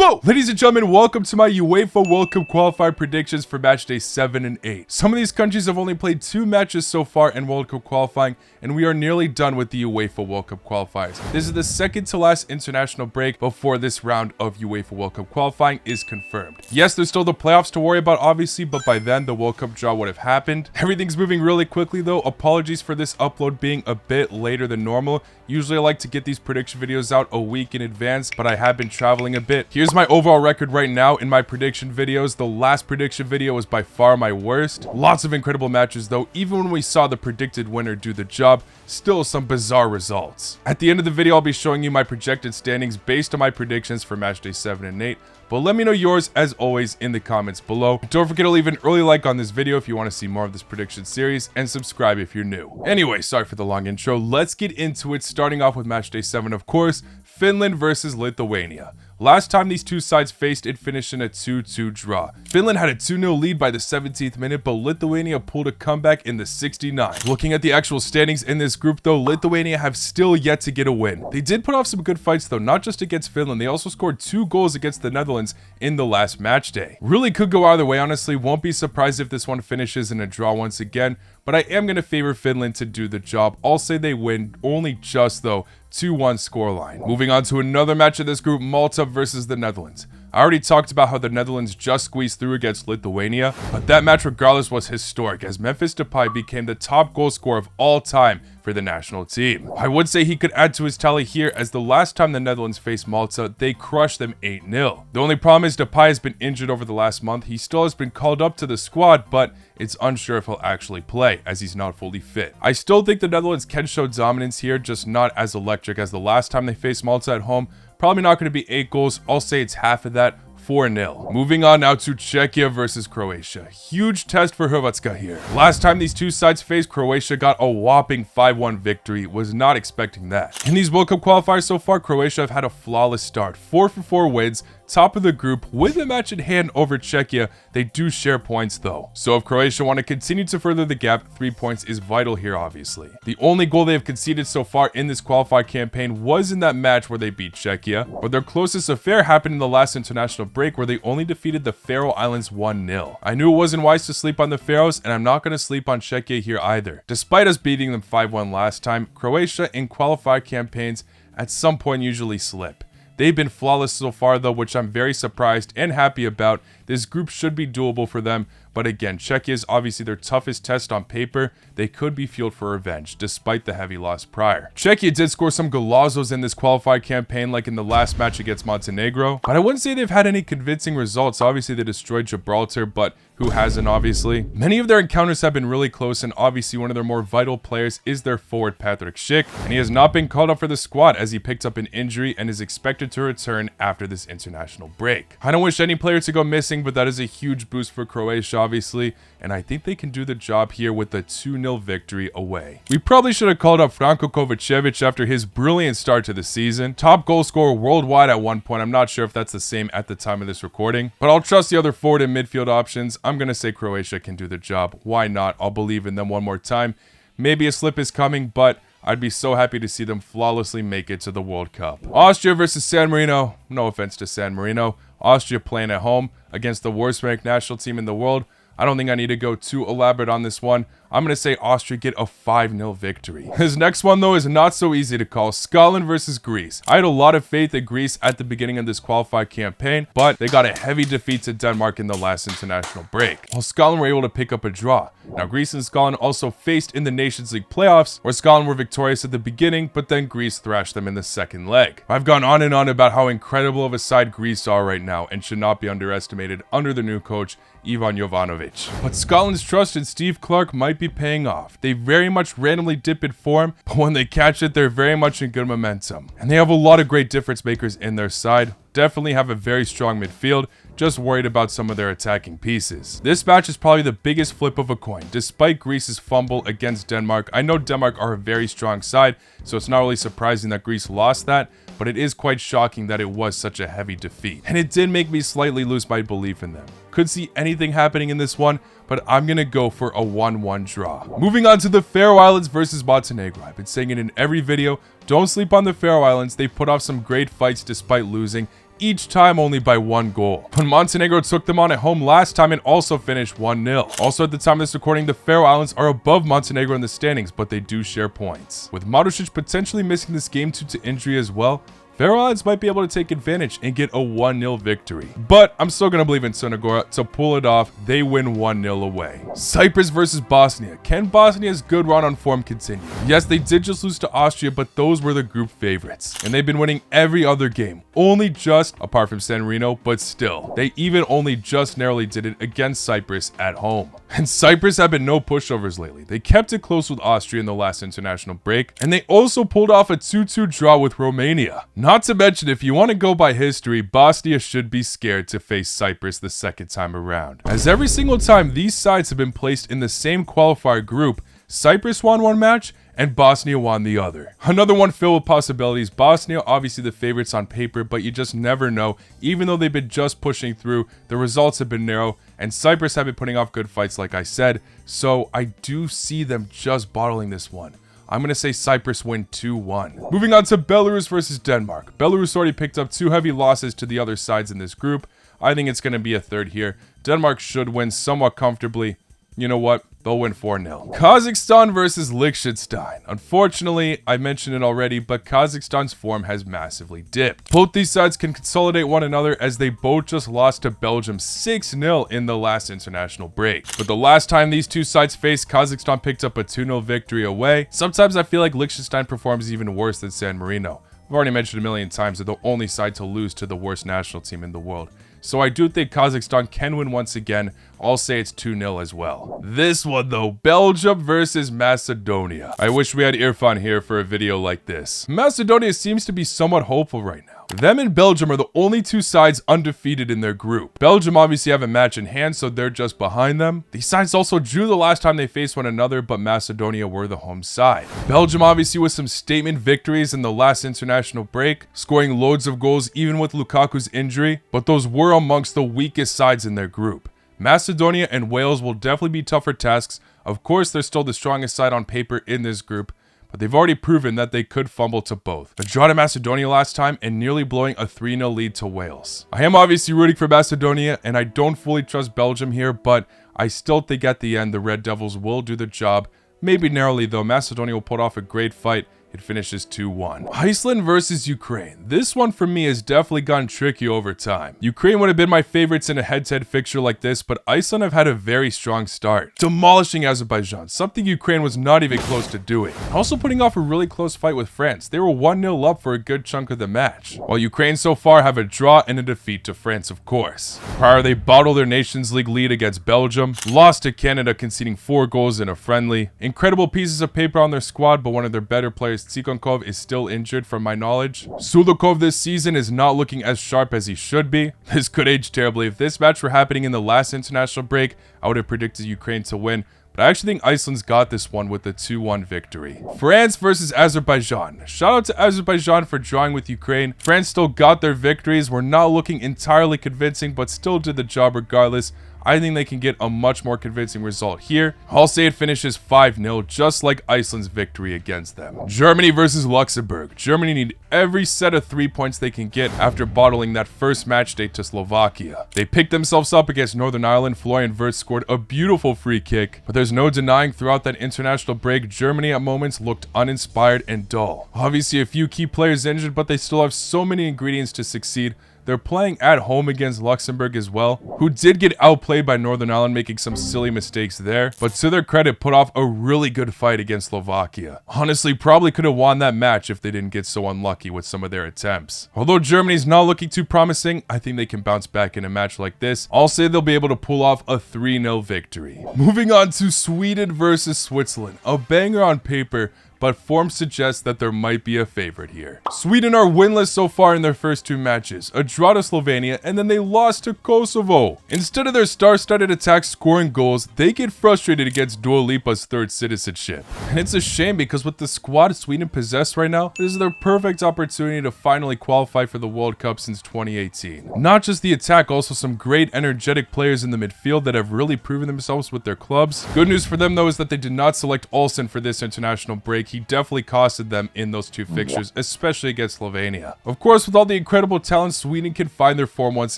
Hello, ladies and gentlemen, welcome to my UEFA World Cup qualifier predictions for matchday 7 and 8. Some of these countries have only played 2 matches so far in World Cup qualifying, and we are nearly done with the UEFA World Cup qualifiers. This is the second to last international break before this round of UEFA World Cup qualifying is confirmed. Yes, there's still the playoffs to worry about, obviously, but by then the World Cup draw would have happened. Everything's moving really quickly though. Apologies for this upload being a bit later than normal. Usually I like to get these prediction videos out a week in advance, but I have been traveling a bit. Here's my overall record right now in my prediction videos. The last prediction video was by far my worst. Lots of incredible matches though. Even when we saw the predicted winner do the job, still some bizarre results. At the end of the video, I'll be showing you my projected standings based on my predictions for matchday 7 and 8. But let me know yours, as always, in the comments below. Don't forget to leave an early like on this video if you want to see more of this prediction series, and subscribe if you're new. Anyway, sorry for the long intro. Let's get into it, starting off with matchday 7, of course, Finland versus Lithuania. Last time these two sides faced, it finished in a 2-2 draw. Finland had a 2-0 lead by the 17th minute, but Lithuania pulled a comeback in the 69th. Looking at the actual standings in this group though, Lithuania have still yet to get a win. They did put off some good fights though, not just against Finland, they also scored 2 goals against the Netherlands in the last match day. Really could go either way, honestly. Won't be surprised if this one finishes in a draw once again, but I am going to favor Finland to do the job. I'll say they win, only just though, 2-1 scoreline. Moving on to another match of this group, Malta versus the Netherlands. I already talked about how the Netherlands just squeezed through against Lithuania, but that match regardless was historic as Memphis Depay became the top goal scorer of all time for the national team. I would say he could add to his tally here, as the last time the Netherlands faced Malta, they crushed them 8-0. The only problem is Depay has been injured over the last month. He still has been called up to the squad, but it's unsure if he'll actually play, as he's not fully fit. I still think the Netherlands can show dominance here, just not as electric as the last time they faced Malta at home. Probably not going to be 8 goals. I'll say it's half of that. 4-0. Moving on now to Czechia versus Croatia. Huge test for Hrvatska here. Last time these two sides faced, Croatia got a whopping 5-1 victory. Was not expecting that. In these World Cup qualifiers so far, Croatia have had a flawless start. 4 for 4 wins. Top of the group with a match in hand over Czechia. They do share points though. So if Croatia want to continue to further the gap, 3 points is vital here obviously. The only goal they have conceded so far in this qualifier campaign was in that match where they beat Czechia, but their closest affair happened in the last international break where they only defeated the Faroe Islands 1-0. I knew it wasn't wise to sleep on the Faroes, and I'm not going to sleep on Czechia here either. Despite us beating them 5-1 last time, Croatia in qualifier campaigns at some point usually slip. They've been flawless so far though, which I'm very surprised and happy about. This group should be doable for them, but again, Czechia is obviously their toughest test on paper. They could be fueled for revenge, despite the heavy loss prior. Czechia did score some golazos in this qualified campaign, like in the last match against Montenegro, but I wouldn't say they've had any convincing results. Obviously, they destroyed Gibraltar, but who hasn't, obviously? Many of their encounters have been really close, and obviously one of their more vital players is their forward Patrick Schick, and he has not been called up for the squad as he picked up an injury and is expected to return after this international break. I don't wish any player to go missing, but that is a huge boost for Croatia, obviously, and I think they can do the job here with a 2-0 victory away. We probably should have called up Franko Kovacevic after his brilliant start to the season. Top goal scorer worldwide at one point. I'm not sure if that's the same at the time of this recording, but I'll trust the other forward and midfield options. I'm going to say Croatia can do the job. Why not? I'll believe in them one more time. Maybe a slip is coming, but I'd be so happy to see them flawlessly make it to the World Cup. Austria versus San Marino. No offense to San Marino. Austria playing at home against the worst ranked national team in the world. I don't think I need to go too elaborate on this one. I'm going to say Austria get a 5-0 victory. His next one, though, is not so easy to call. Scotland versus Greece. I had a lot of faith in Greece at the beginning of this qualified campaign, but they got a heavy defeat to Denmark in the last international break, while Scotland were able to pick up a draw. Now, Greece and Scotland also faced in the Nations League playoffs, where Scotland were victorious at the beginning, but then Greece thrashed them in the second leg. I've gone on and on about how incredible of a side Greece are right now, and should not be underestimated under the new coach, Ivan Jovanovic. But Scotland's trust in Steve Clarke might be paying off. They very much randomly dip in form, but when they catch it, they're very much in good momentum. And they have a lot of great difference makers in their side. Definitely have a very strong midfield, just worried about some of their attacking pieces. This match is probably the biggest flip of a coin. Despite Greece's fumble against Denmark, I know Denmark are a very strong side, so it's not really surprising that Greece lost that, but it is quite shocking that it was such a heavy defeat. And it did make me slightly lose my belief in them. Could see anything happening in this one, but I'm going to go for a 1-1 draw. Moving on to the Faroe Islands versus Montenegro. I've been saying it in every video. Don't sleep on the Faroe Islands. They put off some great fights despite losing. each time only by 1 goal. When Montenegro took them on at home last time, it also finished 1-0. Also at the time of this recording, the Faroe Islands are above Montenegro in the standings, but they do share points. With Marušić potentially missing this game due to injury as well, Faroe Islands might be able to take advantage and get a 1-0 victory. But I'm still going to believe in Crna Gora to pull it off. They win 1-0 away. Cyprus versus Bosnia. Can Bosnia's good run on form continue? Yes, they did just lose to Austria, but those were the group favorites. And they've been winning every other game. Only just, apart from San Marino, but still. They even only just narrowly did it against Cyprus at home. And Cyprus have been no pushovers lately. They kept it close with Austria in the last international break. And they also pulled off a 2-2 draw with Romania. Not to mention, if you want to go by history, Bosnia should be scared to face Cyprus the second time around. As every single time these sides have been placed in the same qualifier group, Cyprus won one match and Bosnia won the other. Another one filled with possibilities. Bosnia, obviously the favorites on paper, but you just never know. Even though they've been just pushing through, the results have been narrow, and Cyprus have been putting off good fights like I said, so I do see them just bottling this one. I'm going to say Cyprus win 2-1. Moving on to Belarus versus Denmark. Belarus already picked up 2 heavy losses to the other sides in this group. I think it's going to be a third here. Denmark should win somewhat comfortably. You know what? They'll win 4-0. Kazakhstan versus Liechtenstein. Unfortunately, I mentioned it already, but Kazakhstan's form has massively dipped. Both these sides can consolidate one another as they both just lost to Belgium 6-0 in the last international break. But the last time these two sides faced, Kazakhstan picked up a 2-0 victory away. Sometimes I feel like Liechtenstein performs even worse than San Marino. I've already mentioned a million times, they're the only side to lose to the worst national team in the world. So I do think Kazakhstan can win once again. I'll say it's 2-0 as well. This one though, Belgium versus Macedonia. I wish we had Irfan here for a video like this. Macedonia seems to be somewhat hopeful right now. Them and Belgium are the only two sides undefeated in their group. Belgium obviously have a match in hand, so they're just behind them. These sides also drew the last time they faced one another, but Macedonia were the home side. Belgium obviously with some statement victories in the last international break, scoring loads of goals even with Lukaku's injury, but those were amongst the weakest sides in their group. Macedonia and Wales will definitely be tougher tasks. Of course, they're still the strongest side on paper in this group, but they've already proven that they could fumble to both. A draw to Macedonia last time and nearly blowing a 3-0 lead to Wales. I am obviously rooting for Macedonia, and I don't fully trust Belgium here, but I still think at the end the Red Devils will do the job. Maybe narrowly though, Macedonia will put off a great fight. It finishes 2-1. Iceland versus Ukraine. This one for me has definitely gotten tricky over time. Ukraine would have been my favorites in a head-to-head fixture like this, but Iceland have had a very strong start, demolishing Azerbaijan, something Ukraine was not even close to doing. Also putting off a really close fight with France. They were 1-0 up for a good chunk of the match, while Ukraine so far have a draw and a defeat to France, of course. Prior, they bottled their Nations League lead against Belgium, lost to Canada conceding 4 goals in a friendly. Incredible pieces of paper on their squad, but one of their better players, Tsikhankov, is still injured from my knowledge. Sulikov this season is not looking as sharp as he should be. This could age terribly. If this match were happening in the last international break, I would have predicted Ukraine to win. But I actually think Iceland's got this one with a 2-1 victory. France versus Azerbaijan. Shout out to Azerbaijan for drawing with Ukraine. France still got their victories. Were not looking entirely convincing, but still did the job regardless. I think they can get a much more convincing result here. I'll say it finishes 5-0, just like Iceland's victory against them. Germany versus Luxembourg. Germany need every set of 3 points they can get after bottling that first match day to Slovakia. They picked themselves up against Northern Ireland. Florian Wirtz scored a beautiful free kick, but there's no denying throughout that international break, Germany at moments looked uninspired and dull. Obviously a few key players injured, but they still have so many ingredients to succeed. They're playing at home against Luxembourg as well, who did get outplayed by Northern Ireland, making some silly mistakes there, but to their credit, put off a really good fight against Slovakia. Honestly, probably could have won that match if they didn't get so unlucky with some of their attempts. Although Germany's not looking too promising, I think they can bounce back in a match like this. I'll say they'll be able to pull off a 3-0 victory. Moving on to Sweden versus Switzerland. A banger on paper, but form suggests that there might be a favorite here. Sweden are winless so far in their first 2 matches, a draw to Slovenia, and then they lost to Kosovo. Instead of their star-studded attack scoring goals, they get frustrated against Dua Lipa's 3rd citizenship. And it's a shame because with the squad Sweden possess right now, this is their perfect opportunity to finally qualify for the World Cup since 2018. Not just the attack, also some great energetic players in the midfield that have really proven themselves with their clubs. Good news for them though is that they did not select Olsen for this international break. like he definitely costed them in those two fixtures, especially against Slovenia. Of course, with all the incredible talent, Sweden can find their form once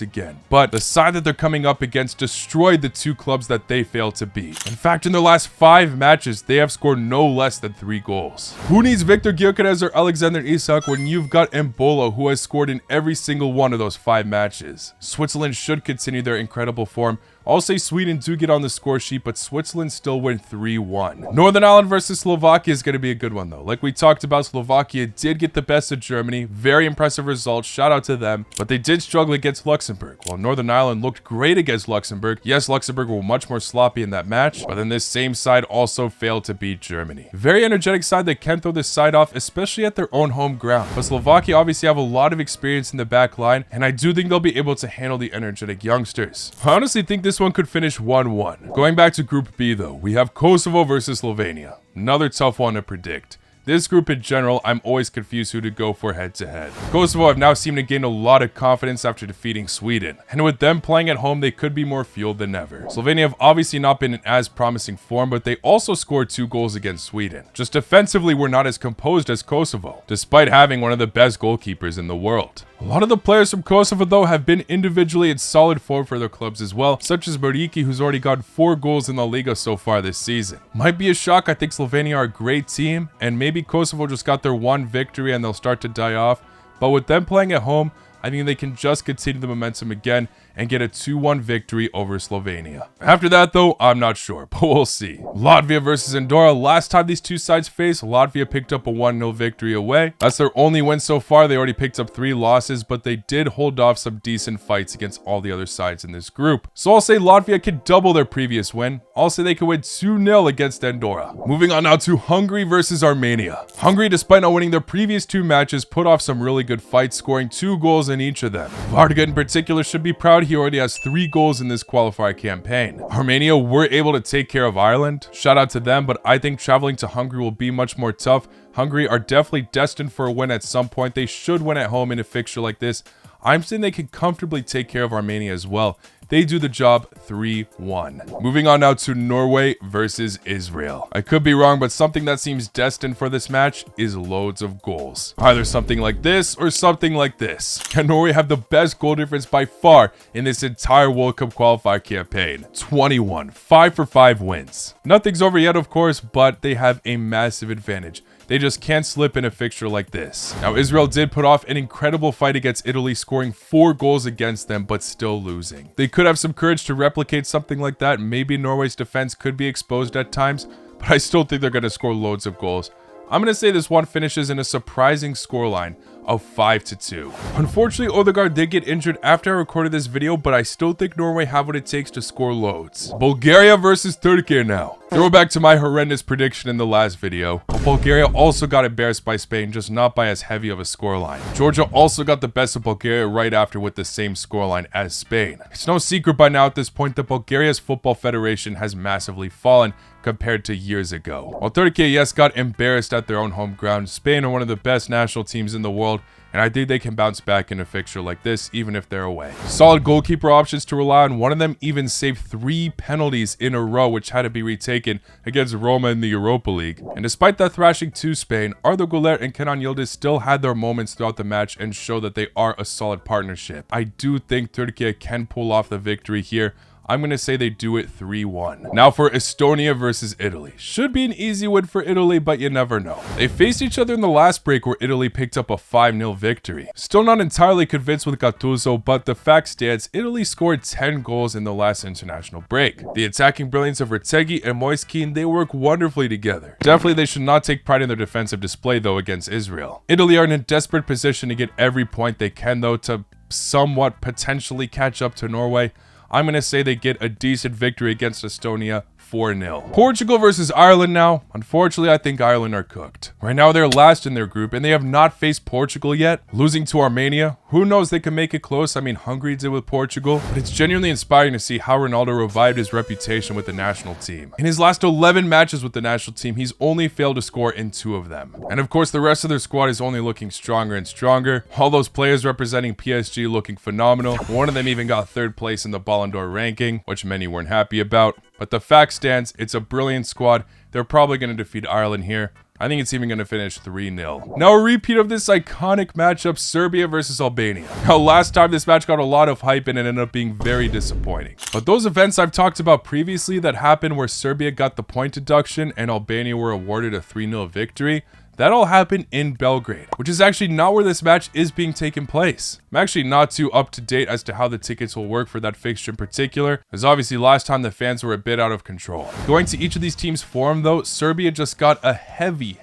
again, but the side that they're coming up against destroyed the two clubs that they failed to beat. In fact, in their last 5 matches, they have scored no less than 3 goals. Who needs Victor Gyökeres or Alexander Isak when you've got Embolo, who has scored in every single one of those 5 matches? Switzerland should continue their incredible form. I'll say Sweden do get on the score sheet, but Switzerland still win 3-1. Northern Ireland versus Slovakia is going to be a good one, though. Like we talked about, Slovakia did get the best of Germany. Very impressive results. Shout out to them. But they did struggle against Luxembourg. While Northern Ireland looked great against Luxembourg. Yes, Luxembourg were much more sloppy in that match, but then this same side also failed to beat Germany. Very energetic side that can throw this side off, especially at their own home ground. But Slovakia obviously have a lot of experience in the back line, and I do think they'll be able to handle the energetic youngsters. I honestly think this one could finish 1-1. Going back to Group B though, we have Kosovo versus Slovenia. Another tough one to predict. This group in general, I'm always confused who to go for head to head. Kosovo have now seemed to gain a lot of confidence after defeating Sweden, and with them playing at home, they could be more fueled than ever. Slovenia have obviously not been in as promising form, but they also scored 2 goals against Sweden. Just defensively, we're not as composed as Kosovo, despite having one of the best goalkeepers in the world. A lot of the players from Kosovo, though, have been individually in solid form for their clubs as well, such as Mariki, who's already got 4 goals in La Liga so far this season. Might be a shock. I think Slovenia are a great team, and maybe Kosovo just got their 1 victory and they'll start to die off. But with them playing at home, I think they can just continue the momentum again and get a 2-1 victory over Slovenia. After that, though, I'm not sure, but we'll see. Latvia versus Andorra. Last time these two sides faced, Latvia picked up a 1-0 victory away. That's their only win so far. They already picked up 3 losses, but they did hold off some decent fights against all the other sides in this group. So I'll say Latvia could double their previous win. I'll say they could win 2-0 against Andorra. Moving on now to Hungary versus Armenia. Hungary, despite not winning their previous 2 matches, put off some really good fights, scoring 2 goals in each of them. Varga in particular should be proud. He already has 3 goals in this qualifier campaign. Armenia were able to take care of Ireland. Shout out to them, but I think traveling to Hungary will be much more tough. Hungary are definitely destined for a win at some point. They should win at home in a fixture like this. I'm saying they can comfortably take care of Armenia as well. They do the job 3-1. Moving on now to Norway versus Israel. I could be wrong, but something that seems destined for this match is loads of goals. Either something like this or something like this. Can Norway have the best goal difference by far in this entire World Cup qualifier campaign? 21, 5 for 5 wins. Nothing's over yet, of course, but they have a massive advantage. They just can't slip in a fixture like this. Now, Israel did put off an incredible fight against Italy, scoring 4 goals against them, but still losing. They could have some courage to replicate something like that. Maybe Norway's defense could be exposed at times, but I still think they're going to score loads of goals. I'm going to say this one finishes in a surprising scoreline of 5-2. Unfortunately, Odegaard did get injured after I recorded this video, but I still think Norway have what it takes to score loads. Bulgaria versus Turkey now. Throwback to my horrendous prediction in the last video. Bulgaria also got embarrassed by Spain, just not by as heavy of a scoreline. Georgia also got the best of Bulgaria right after with the same scoreline as Spain. It's no secret by now at this point that Bulgaria's football federation has massively fallen compared to years ago. While Turkey, yes, got embarrassed at their own home ground, Spain are one of the best national teams in the world, and I think they can bounce back in a fixture like this, even if they're away. Solid goalkeeper options to rely on. One of them even saved 3 penalties in a row, which had to be retaken against Roma in the Europa League. And despite that thrashing to Spain, Arda Güler and Kenan Yildiz still had their moments throughout the match and show that they are a solid partnership. I do think Turkey can pull off the victory here. I'm going to say they do it 3-1. Now for Estonia versus Italy. Should be an easy win for Italy, but you never know. They faced each other in the last break where Italy picked up a 5-0 victory. Still not entirely convinced with Gattuso, but the fact stands, Italy scored 10 goals in the last international break. The attacking brilliance of Retegui and Moiskin, they work wonderfully together. Definitely they should not take pride in their defensive display though against Israel. Italy are in a desperate position to get every point they can though to somewhat potentially catch up to Norway. I'm going to say they get a decent victory against Estonia, 4-0. Portugal versus Ireland now. Unfortunately, I think Ireland are cooked. Right now, they're last in their group, and they have not faced Portugal yet. Losing to Armenia, who knows, they can make it close. I mean, Hungary did with Portugal, but it's genuinely inspiring to see how Ronaldo revived his reputation with the national team. In his last 11 matches with the national team, he's only failed to score in 2 of them. And of course, the rest of their squad is only looking stronger and stronger. All those players representing PSG looking phenomenal. One of them even got 3rd place in the Ballon d'Or ranking, which many weren't happy about. But the fact stands, it's a brilliant squad. They're probably going to defeat Ireland here. I think it's even going to finish 3-0. Now a repeat of this iconic matchup, Serbia versus Albania. Now last time this match got a lot of hype and it ended up being very disappointing. But those events I've talked about previously that happened where Serbia got the point deduction and Albania were awarded a 3-0 victory, that all happened in Belgrade, which is actually not where this match is being taken place. I'm actually not too up to date as to how the tickets will work for that fixture in particular, as obviously last time the fans were a bit out of control. Going to each of these teams' forum though, Serbia just got a heavy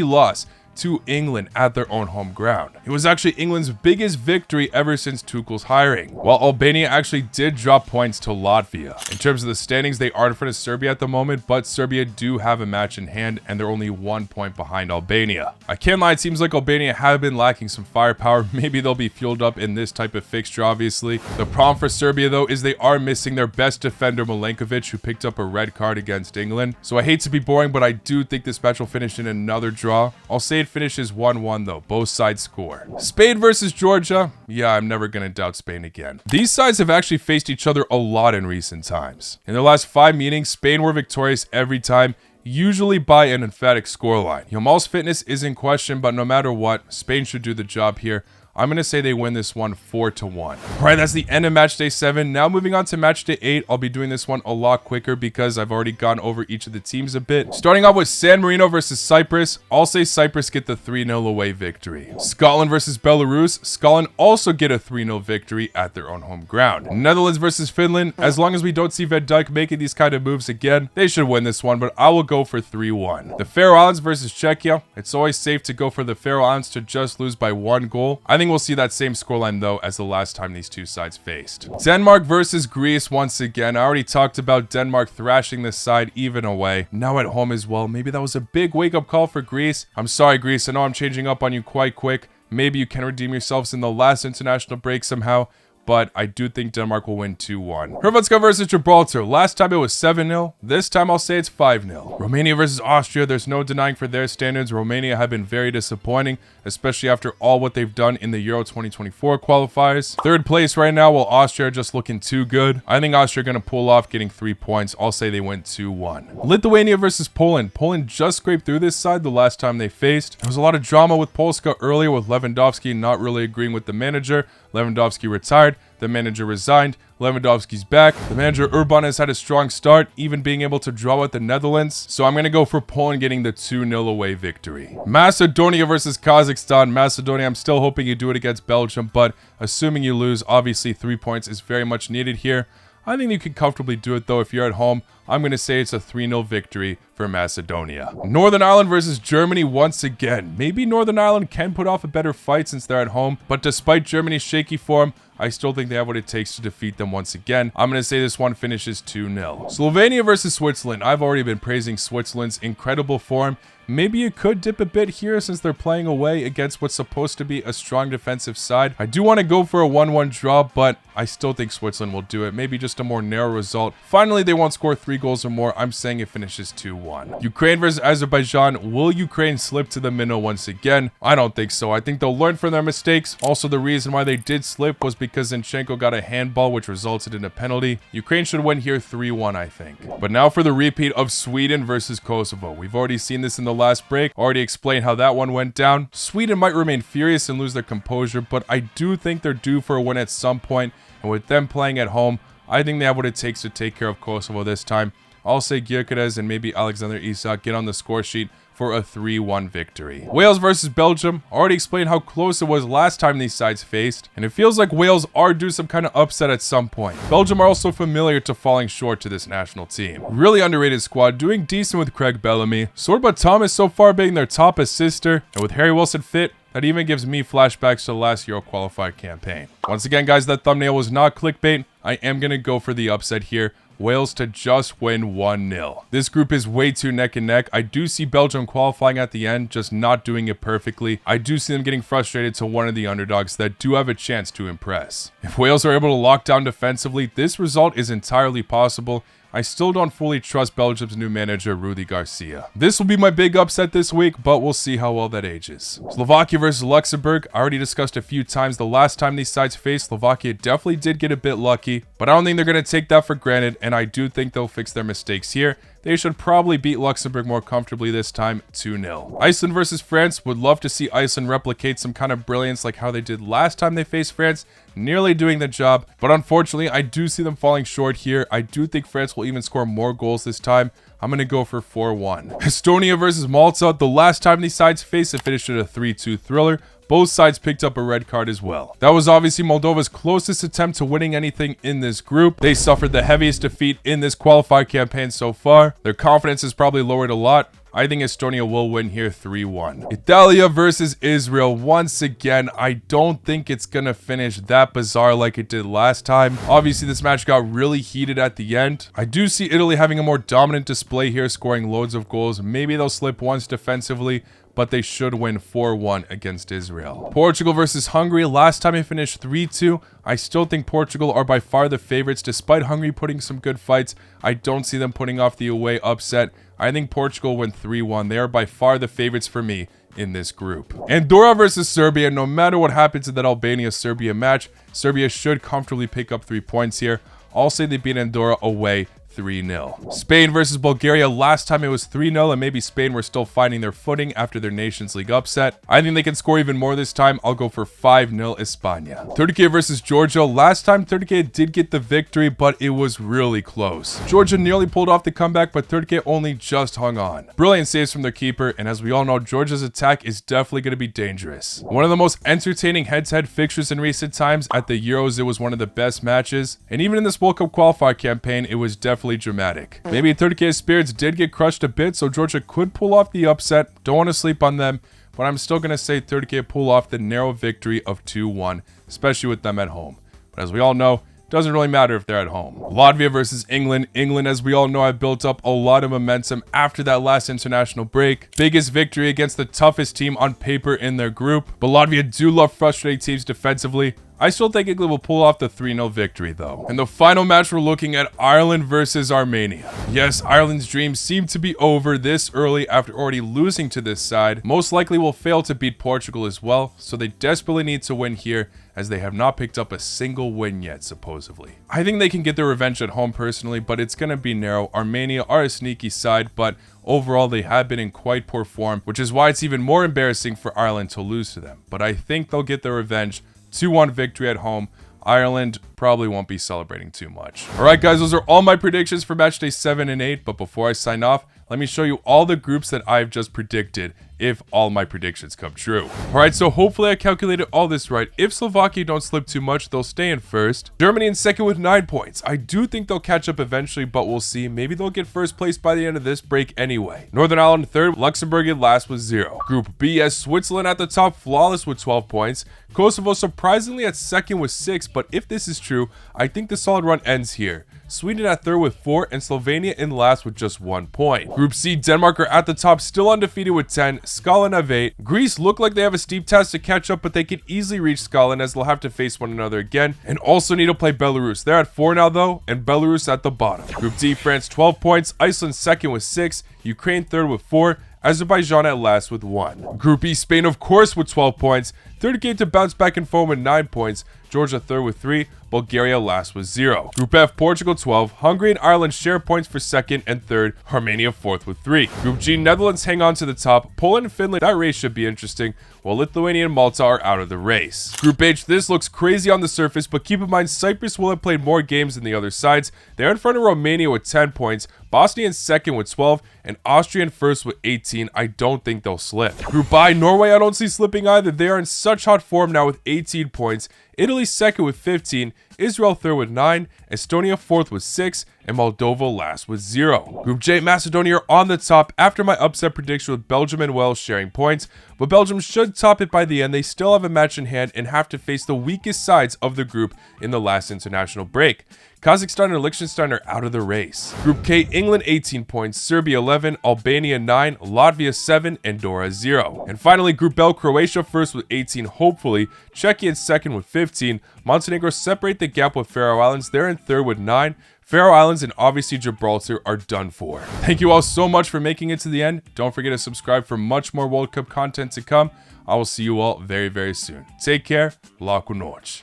loss to England at their own home ground. It was actually England's biggest victory ever since Tuchel's hiring, while Albania actually did drop points to Latvia. In terms of the standings, they are in front of Serbia at the moment, but Serbia do have a match in hand and they're only 1 point behind Albania. I can't lie, it seems like Albania have been lacking some firepower. Maybe they'll be fueled up in this type of fixture, obviously. The problem for Serbia though is they are missing their best defender Milenkovic, who picked up a red card against England. So I hate to be boring, but I do think this match will finish in another draw. I'll say it finishes 1-1 though. Both sides score. Spain versus Georgia. Yeah, I'm never gonna doubt Spain again. These sides have actually faced each other a lot in recent times. In their last 5 meetings, Spain were victorious every time, usually by an emphatic scoreline. Yamal's fitness is in question, but no matter what, Spain should do the job here. I'm going to say they win this one 4-1. All right, that's the end of Matchday 7. Now moving on to Matchday 8. I'll be doing this one a lot quicker because I've already gone over each of the teams a bit. Starting off with San Marino versus Cyprus. I'll say Cyprus get the 3-0 away victory. Scotland versus Belarus. Scotland also get a 3-0 victory at their own home ground. Netherlands versus Finland. As long as we don't see Van Dijk making these kind of moves again, they should win this one, but I will go for 3-1. The Faroe Islands versus Czechia. It's always safe to go for the Faroe Islands to just lose by 1 goal. I think we'll see that same scoreline though as the last time these two sides faced. Denmark versus Greece once again. I already talked about Denmark thrashing this side even away. Now at home as well. Maybe that was a big wake-up call for Greece. I'm sorry, Greece. I know I'm changing up on you quite quick. Maybe you can redeem yourselves in the last international break somehow, but I do think Denmark will win 2-1. Hrvatska versus Gibraltar. Last time it was 7-0. This time I'll say it's 5-0. Romania versus Austria. There's no denying for their standards, Romania have been very disappointing, especially after all what they've done in the Euro 2024 qualifiers. Third place right now, while Austria are just looking too good. I think Austria are going to pull off getting 3 points. I'll say they win 2-1. Lithuania versus Poland. Poland just scraped through this side the last time they faced. There was a lot of drama with Polska earlier, with Lewandowski not really agreeing with the manager. Lewandowski retired. The manager resigned. Lewandowski's back. The manager Urban has had a strong start, even being able to draw with the Netherlands. So I'm going to go for Poland getting the 2-0 away victory. Macedonia versus Kazakhstan. Macedonia, I'm still hoping you do it against Belgium, but assuming you lose, obviously 3 points is very much needed here. I think you can comfortably do it though if you're at home. I'm going to say it's a 3-0 victory for Macedonia. Northern Ireland versus Germany once again. Maybe Northern Ireland can put off a better fight since they're at home, but despite Germany's shaky form, I still think they have what it takes to defeat them once again. I'm going to say this one finishes 2-0. Slovenia versus Switzerland. I've already been praising Switzerland's incredible form. Maybe it could dip a bit here since they're playing away against what's supposed to be a strong defensive side. I do want to go for a 1-1 draw, but I still think Switzerland will do it. Maybe just a more narrow result. Finally, they won't score 3 goals or more. I'm saying it finishes 2-1. Ukraine versus Azerbaijan. Will Ukraine slip to the minnow once again? I don't think so. I think they'll learn from their mistakes. Also, the reason why they did slip was because Zinchenko got a handball, which resulted in a penalty. Ukraine should win here 3-1, I think. But now for the repeat of Sweden versus Kosovo. We've already seen this in the last break. Already explained how that one went down. Sweden might remain furious and lose their composure, but I do think they're due for a win at some point. And with them playing at home, I think they have what it takes to take care of Kosovo this time. I'll say Gyökeres and maybe Alexander Isak get on the score sheet for a 3-1 victory. Wales versus Belgium. Already explained how close it was last time these sides faced, and it feels like Wales are due some kind of upset at some point. Belgium are also familiar to falling short to this national team. Really underrated squad, doing decent with Craig Bellamy. Sorba Thomas so far being their top assister, and with Harry Wilson fit, that even gives me flashbacks to the last Euro qualifier campaign. Once again, guys, that thumbnail was not clickbait. I am going to go for the upset here. Wales to just win 1-0. This group is way too neck and neck. I do see Belgium qualifying at the end, just not doing it perfectly. I do see them getting frustrated to one of the underdogs that do have a chance to impress. If Wales are able to lock down defensively, this result is entirely possible. I still don't fully trust Belgium's new manager, Rudi Garcia. This will be my big upset this week, but we'll see how well that ages. Slovakia versus Luxembourg. I already discussed a few times the last time these sides faced. Slovakia definitely did get a bit lucky, but I don't think they're going to take that for granted, and I do think they'll fix their mistakes here. they should probably beat Luxembourg more comfortably this time, 2-0. Iceland versus France. Would love to see Iceland replicate some kind of brilliance like how they did last time they faced France, nearly doing the job, but unfortunately I do see them falling short here. I do think France will even score more goals this time. I'm going to go for 4-1. Estonia versus Malta. The last time these sides faced, it finished in a 3-2 thriller. Both sides picked up a red card as well. That was obviously Moldova's closest attempt to winning anything in this group. They suffered the heaviest defeat in this qualifier campaign so far. Their confidence is probably lowered a lot. I think Estonia will win here 3-1. Italia versus Israel. Once again, I don't think it's going to finish that bizarre like it did last time. Obviously, this match got really heated at the end. I do see Italy having a more dominant display here, scoring loads of goals. Maybe they'll slip once defensively, but they should win 4-1 against Israel. Portugal versus Hungary. Last time it finished 3-2. I still think Portugal are by far the favorites. Despite Hungary putting some good fights, I don't see them putting off the away upset. I think Portugal win 3-1. They are by far the favorites for me in this group. Andorra versus Serbia. No matter what happens in that Albania-Serbia match, Serbia should comfortably pick up 3 points here. I'll say they beat Andorra away 3-0. Spain versus Bulgaria. Last time it was 3-0, and maybe Spain were still finding their footing after their Nations League upset. I think they can score even more this time. I'll go for 5-0 España. Turkey versus Georgia. Last time Turkey did get the victory, but it was really close. Georgia nearly pulled off the comeback, but Turkey only just hung on. Brilliant saves from their keeper, and as we all know, Georgia's attack is definitely going to be dangerous. One of the most entertaining head-to-head fixtures in recent times. At the Euros, it was one of the best matches, and even in this World Cup qualifier campaign, it was definitely dramatic. Maybe Turkey's spirits did get crushed a bit, so Georgia could pull off the upset. Don't want to sleep on them, but I'm still going to say Turkey pull off the narrow victory of 2-1, especially with them at home. But as we all know, it doesn't really matter if they're at home. Latvia versus England. England, as we all know, have built up a lot of momentum after that last international break. Biggest victory against the toughest team on paper in their group, but Latvia do love frustrating teams defensively. I still think England will pull off the 3-0 victory, though. In the final match, we're looking at Ireland versus Armenia. Yes, Ireland's dreams seem to be over this early after already losing to this side. Most likely will fail to beat Portugal as well, so they desperately need to win here, as they have not picked up a single win yet, supposedly. I think they can get their revenge at home personally, but it's going to be narrow. Armenia are a sneaky side, but overall they have been in quite poor form, which is why it's even more embarrassing for Ireland to lose to them. But I think they'll get their revenge. 2-1 victory at home. Ireland probably won't be celebrating too much. Alright guys, those are all my predictions for matchday 7 and 8, but before I sign off, let me show you all the groups that I've just predicted if all my predictions come true. Alright, so hopefully I calculated all this right. If Slovakia don't slip too much, they'll stay in first. Germany in second with 9 points. I do think they'll catch up eventually, but we'll see. Maybe they'll get first place by the end of this break anyway. Northern Ireland third, Luxembourg in last with 0. Group B has Switzerland at the top, flawless with 12 points. Kosovo surprisingly at second with 6, but if this is true, I think the solid run ends here. Sweden at third with 4, and Slovenia in last with just 1 point. Group C, Denmark are at the top, still undefeated with 10. Scotland have 8. Greece look like they have a steep task to catch up, but they can easily reach Scotland as they'll have to face one another again, and also need to play Belarus. They're at 4 now though, and Belarus at the bottom. Group D, France 12 points, Iceland second with 6, Ukraine third with 4, Azerbaijan at last with 1. Group E, Spain of course with 12 points, third game to bounce back in form with 9 points, Georgia third with 3, Bulgaria last with 0. Group F, Portugal 12, Hungary and Ireland share points for second and third, Armenia fourth with 3. Group G, Netherlands hang on to the top, Poland and Finland, that race should be interesting, while Lithuania and Malta are out of the race. Group H, this looks crazy on the surface, but keep in mind Cyprus will have played more games than the other sides. They're in front of Romania with 10 points, Bosnia in second with 12, and Austria in first with 18. I don't think they'll slip. Group I, Norway I don't see slipping either. They are in such hot form now with 18 points. Italy second with 15, Israel third with 9, Estonia fourth with 6, and Moldova last with 0. Group J, Macedonia are on the top after my upset prediction with Belgium and Wales sharing points, but Belgium should top it by the end. They still have a match in hand and have to face the weakest sides of the group in the last international break. Kazakhstan and Liechtenstein are out of the race. Group K, England 18 points, Serbia 11, Albania 9, Latvia 7, Andorra 0. And finally, Group L, Croatia first with 18, hopefully, Czechia in second with 15, Montenegro separate the gap with Faroe Islands, they're in third with 9, Faroe Islands and obviously Gibraltar are done for. Thank you all so much for making it to the end. Don't forget to subscribe for much more World Cup content to come. I will see you all very, very soon. Take care. Lá com noite.